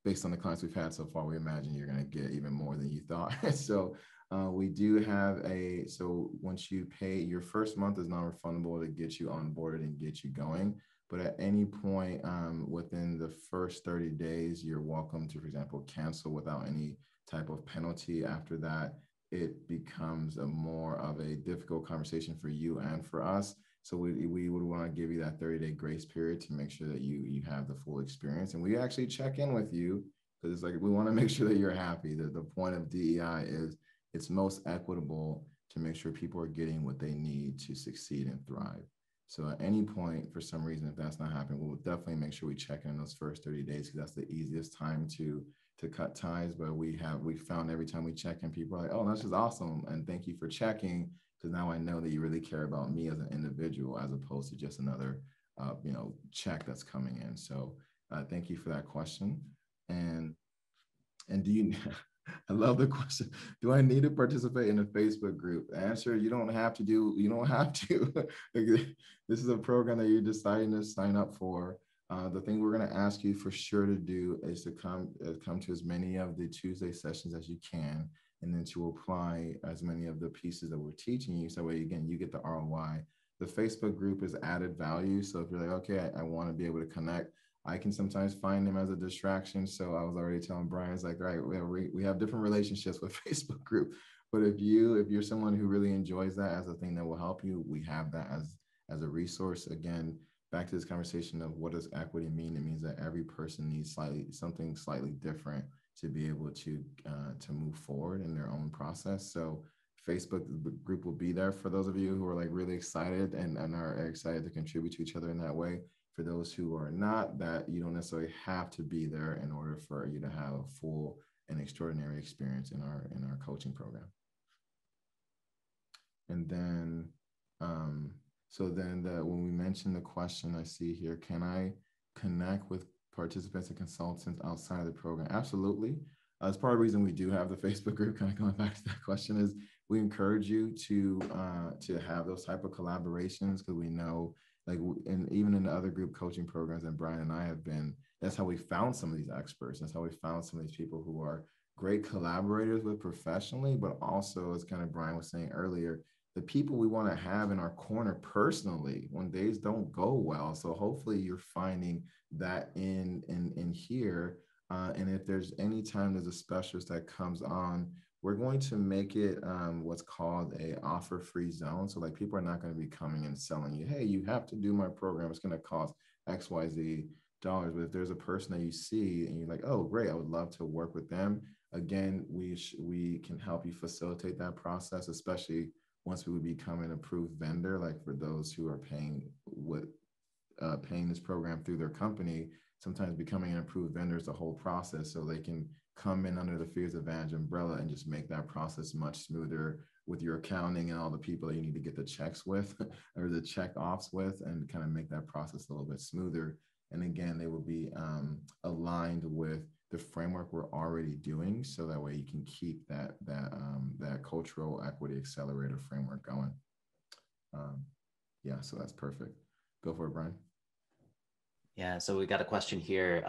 based on the clients we've had so far, we imagine you're going to get even more than you thought. So we do have so once you pay, your first month is non-refundable to get you onboarded and get you going. But at any point within the first 30 days, you're welcome to, for example, cancel without any type of penalty. After that, it becomes a more of a difficult conversation for you and for us. So we would want to give you that 30-day grace period to make sure that you have the full experience. And we actually check in with you, because it's like, we want to make sure that you're happy. The point of DEI is it's most equitable to make sure people are getting what they need to succeed and thrive. So at any point, for some reason, if that's not happening, we'll definitely make sure we check in those first 30 days, because that's the easiest time to cut ties. But we found every time we check in, people are like, oh, that's just awesome. And thank you for checking, because now I know that you really care about me as an individual, as opposed to just another, check that's coming in. So thank you for that question. And do you, I love the question. Do I need to participate in a Facebook group? The answer, you don't have to. This is a program that you're deciding to sign up for. The thing we're going to ask you for sure to do is to come to as many of the Tuesday sessions as you can, and then to apply as many of the pieces that we're teaching you. So that way, again, you get the ROI. The Facebook group is added value. So if you're like, okay, I want to be able to connect, I can sometimes find them as a distraction. So I was already telling Brian, it's like, all right, we have different relationships with Facebook group. But if you're someone who really enjoys that as a thing that will help you, we have that as a resource. Again, back to this conversation of what does equity mean? It means that every person needs something slightly different to be able to move forward in their own process. So Facebook group will be there for those of you who are like really excited and are excited to contribute to each other in that way. For those who are not, that you don't necessarily have to be there in order for you to have a full and extraordinary experience in our coaching program. And then, so then when we mentioned the question I see here, can I connect with participants and consultants outside of the program? Absolutely. As part of the reason we do have the Facebook group, kind of going back to that question, is we encourage you to have those type of collaborations, because we know, like, and even in the other group coaching programs that Brian and I have been, that's how we found some of these experts. That's how we found some of these people who are great collaborators with professionally, but also, as kind of Brian was saying earlier, the people we want to have in our corner personally when days don't go well. So hopefully you're finding that in here. And if there's any time there's a specialist that comes on, we're going to make it what's called a offer free zone. So like, people are not going to be coming and selling you, hey, you have to do my program, it's going to cost XYZ dollars. But if there's a person that you see and you're like, oh, great, I would love to work with them, again, we can help you facilitate that process, especially once we would become an approved vendor. Like, for those who are paying this program through their company, sometimes becoming an approved vendor is the whole process. So they can come in under the Fears Advantage umbrella and just make that process much smoother with your accounting and all the people that you need to get the checks with or the check offs with, and kind of make that process a little bit smoother. And again, they will be aligned with the framework we're already doing, so that way you can keep that cultural equity accelerator framework going. Yeah, so that's perfect. Go for it, Brian. Yeah, so we got a question here.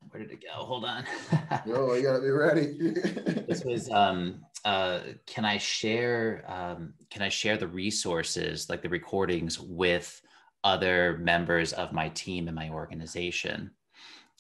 Where did it go? Hold on. Yo, you gotta be ready. This was, can I share the resources, like the recordings, with other members of my team and my organization?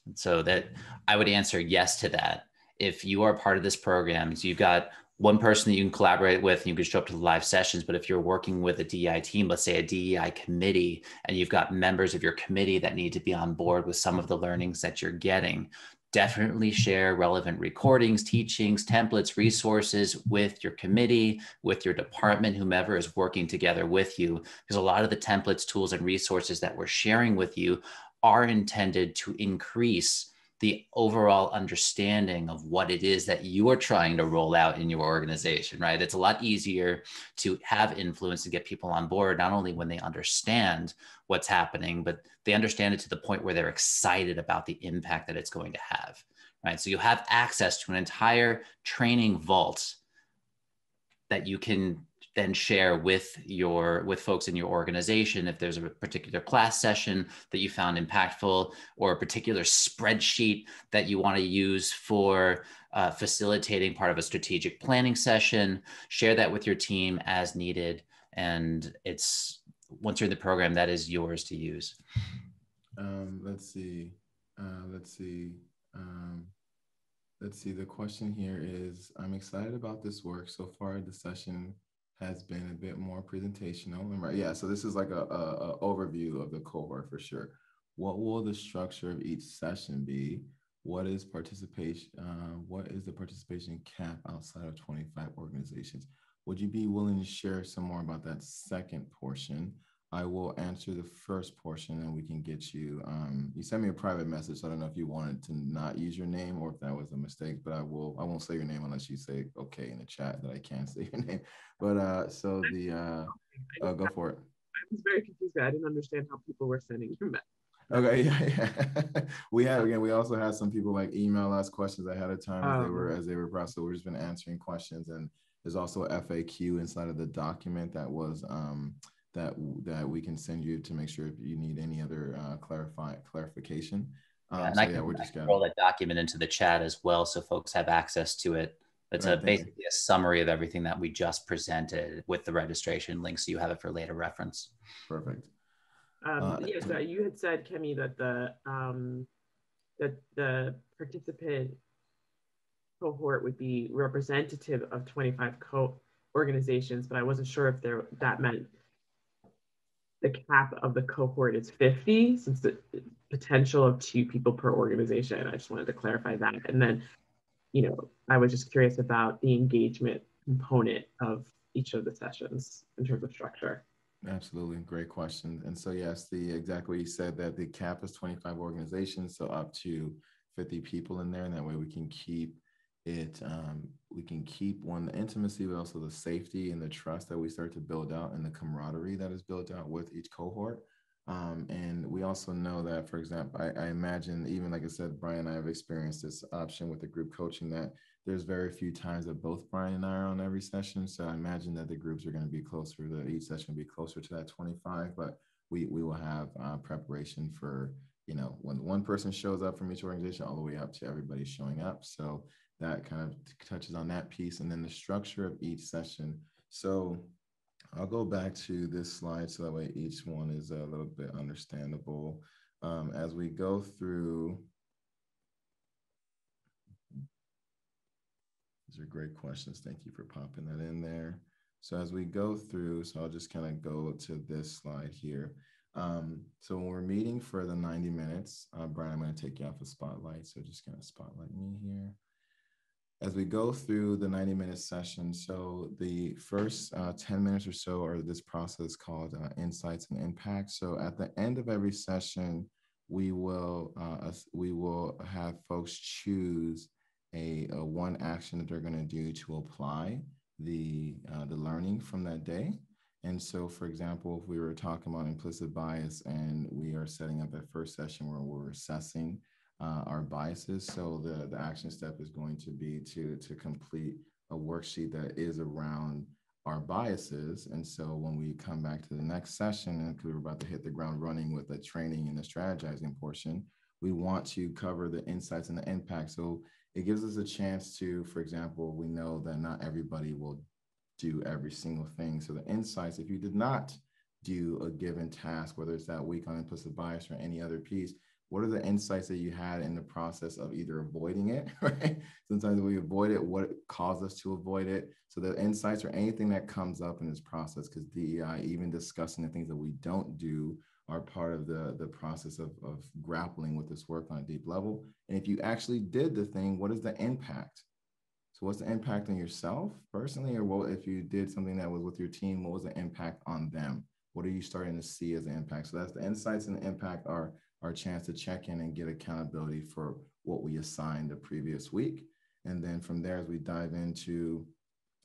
And so that I would answer yes to that. If you are part of this program, so you've got one person that you can collaborate with and you can show up to the live sessions. But if you're working with a DEI team, let's say a DEI committee, and you've got members of your committee that need to be on board with some of the learnings that you're getting, definitely share relevant recordings, teachings, templates, resources with your committee, with your department, whomever is working together with you. Because a lot of the templates, tools, and resources that we're sharing with you are intended to increase the overall understanding of what it is that you are trying to roll out in your organization, right? It's a lot easier to have influence and get people on board, not only when they understand what's happening, but they understand it to the point where they're excited about the impact that it's going to have, right? So you have access to an entire training vault that you can then share with folks in your organization. If there's a particular class session that you found impactful, or a particular spreadsheet that you want to use for facilitating part of a strategic planning session, share that with your team as needed. And it's, once you're in the program, that is yours to use. Let's see. The question here is, I'm excited about this work. So far, the session has been a bit more presentational. Right? Yeah, so this is like a overview of the cohort for sure. What will the structure of each session be? What is participation? What is the participation cap outside of 25 organizations? Would you be willing to share some more about that second portion? I will answer the first portion, and we can get you. You sent me a private message, so I don't know if you wanted to not use your name or if that was a mistake. But I won't say your name unless you say okay in the chat that I can say your name. But go for it. I was very confused. I didn't understand how people were sending you messages. Okay, yeah. We also had some people like email us questions ahead of time as they were processed. So we've just been answering questions, and there's also a FAQ inside of the document that was that we can send you to make sure if you need any other clarification. And I can roll that document into the chat as well, so folks have access to it. It's basically a summary of everything that we just presented with the registration link, so you have it for later reference. Perfect. Yeah, so you had said, Kemi, that the participant cohort would be representative of 25 organizations, but I wasn't sure if that meant the cap of the cohort is 50, since the potential of 2 people per organization. I just wanted to clarify that. And then, I was just curious about the engagement component of each of the sessions in terms of structure. Absolutely. Great question. And so, yes, exactly what you said, that the cap is 25 organizations, so up to 50 people in there. And that way we can keep it, the intimacy, but also the safety and the trust that we start to build out and the camaraderie that is built out with each cohort. And we also know that, for example, I imagine, even like I said, Brian and I have experienced this option with the group coaching, that there's very few times that both Brian and I are on every session. So I imagine that the groups are going to be closer, each session will be closer to that 25, but we will have preparation for, when one person shows up from each organization all the way up to everybody showing up. So that kind of touches on that piece. And then the structure of each session. So I'll go back to this slide so that way each one is a little bit understandable. As we go through, these are great questions. Thank you for popping that in there. So as we go through, so I'll just kind of go to this slide here. So when we're meeting for the 90 minutes, Brian, I'm going to take you off the spotlight. So just kind of spotlight me here. As we go through the 90-minute session, so the first 10 minutes or so are this process called insights and impact. So at the end of every session, we will have folks choose a one action that they're going to do to apply the learning from that day. And so, for example, if we were talking about implicit bias and we are setting up that first session where we're assessing our biases. So the action step is going to be to complete a worksheet that is around our biases. And so when we come back to the next session, and we're about to hit the ground running with the training and the strategizing portion, we want to cover the insights and the impact. So it gives us a chance to, for example, we know that not everybody will do every single thing. So the insights, if you did not do a given task, whether it's that week on implicit bias or any other piece, what are the insights that you had in the process of either avoiding it, right? Sometimes we avoid it, what caused us to avoid it. So the insights or anything that comes up in this process, because DEI, even discussing the things that we don't do, are part of the process of grappling with this work on a deep level. And if you actually did the thing, what is the impact? So what's the impact on yourself personally, or what if you did something that was with your team, what was the impact on them? What are you starting to see as an impact? So that's the insights and the impact are our chance to check in and get accountability for what we assigned the previous week. And then from there, as we dive into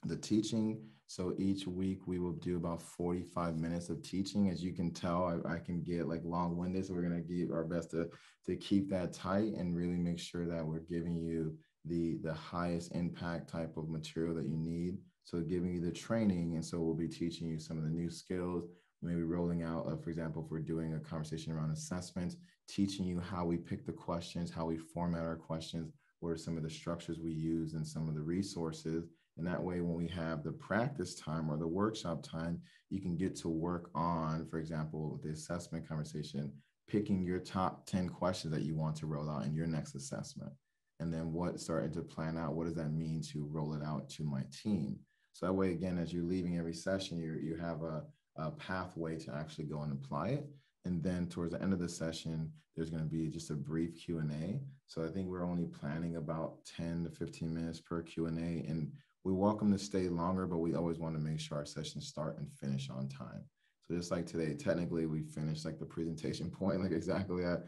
the teaching, so each week we will do about 45 minutes of teaching. As you can tell, I can get like long-winded, so we're going to give our best to keep that tight and really make sure that we're giving you the highest impact type of material that you need. So giving you the training, and so we'll be teaching you some of the new skills, maybe rolling out, for example, if we're doing a conversation around assessments, teaching you how we pick the questions, how we format our questions, what are some of the structures we use and some of the resources. And that way, when we have the practice time or the workshop time, you can get to work on, for example, the assessment conversation, picking your top 10 questions that you want to roll out in your next assessment. And then starting to plan out, what does that mean to roll it out to my team? So that way, again, as you're leaving every session, you have a pathway to actually go and apply it. And then towards the end of the session, there's going to be just a brief Q&A. So I think we're only planning about 10 to 15 minutes per Q&A. And we're welcome to stay longer, but we always want to make sure our sessions start and finish on time. So just like today, technically we finished like the presentation point, like exactly at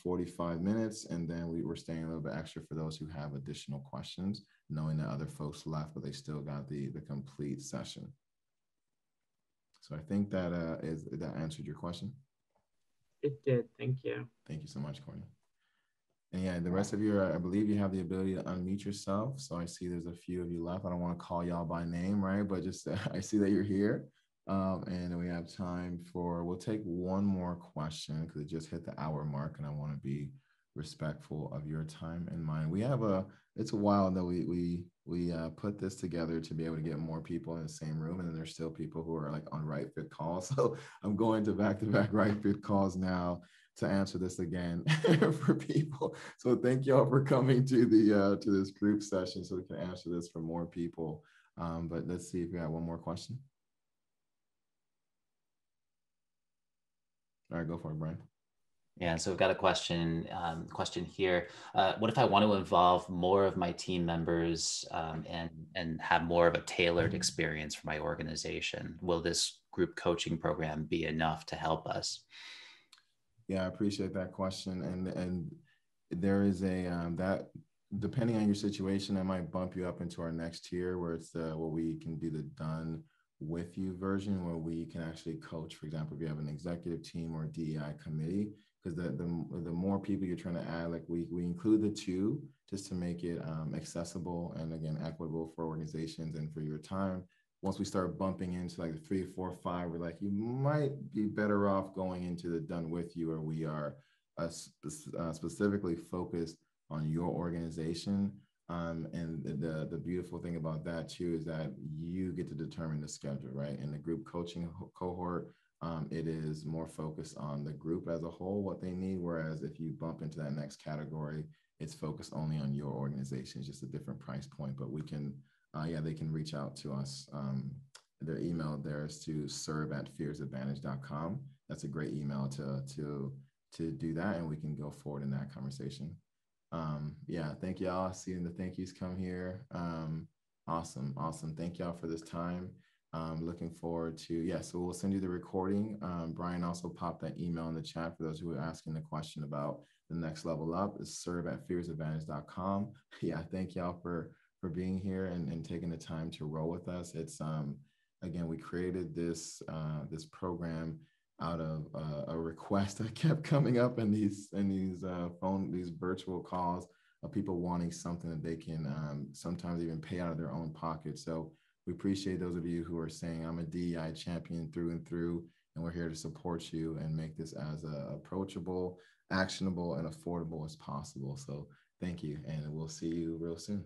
45 minutes. And then we were staying a little bit extra for those who have additional questions, knowing that other folks left, but they still got the complete session. So I think that that answered your question. It did. Thank you. Thank you so much, Courtney. And yeah, the rest of you, I believe you have the ability to unmute yourself. So I see there's a few of you left. I don't want to call y'all by name, right? But just I see that you're here. And we have time we'll take one more question because it just hit the hour mark and I want to be respectful of your time and mine. We have it's a while that we put this together to be able to get more people in the same room, and then there's still people who are like on Right Fit calls. So I'm going to back Right Fit calls now to answer this again for people. So thank y'all for coming to the to this group session so we can answer this for more people. But let's see if we have one more question. All right, go for it, Brian. Yeah, so we've got a question here. What if I want to involve more of my team members and have more of a tailored experience for my organization? Will this group coaching program be enough to help us? Yeah, I appreciate that question. And there is a that depending on your situation, that might bump you up into our next tier where it's where we can do the done with you version, where we can actually coach. For example, if you have an executive team or DEI committee, because the more people you're trying to add, like we include the two just to make it accessible and again equitable for organizations and for your time. Once we start bumping into like 3, 4, 5, we're like, you might be better off going into the done with you, where we are specifically focused on your organization. And the beautiful thing about that too is that you get to determine the schedule, right? In the group coaching cohort, it is more focused on the group as a whole, what they need. Whereas if you bump into that next category, it's focused only on your organization. It's just a different price point, but we can, they can reach out to us. Their email there is to serve@fearsadvantage.com. That's a great email to do that, and we can go forward in that conversation. Thank y'all. Seeing the thank yous come here. Awesome. Thank y'all for this time. Looking forward to, so we'll send you the recording. Brian also popped that email in the chat for those who are asking the question about the next level up. Is serve@fearsadvantage.com. Thank y'all for being here and taking the time to roll with us. It's again, we created this program out of a request that kept coming up in these virtual calls of people wanting something that they can sometimes even pay out of their own pocket. So we appreciate those of you who are saying, I'm a DEI champion through and through, and we're here to support you and make this as approachable, actionable, and affordable as possible. So thank you, and we'll see you real soon.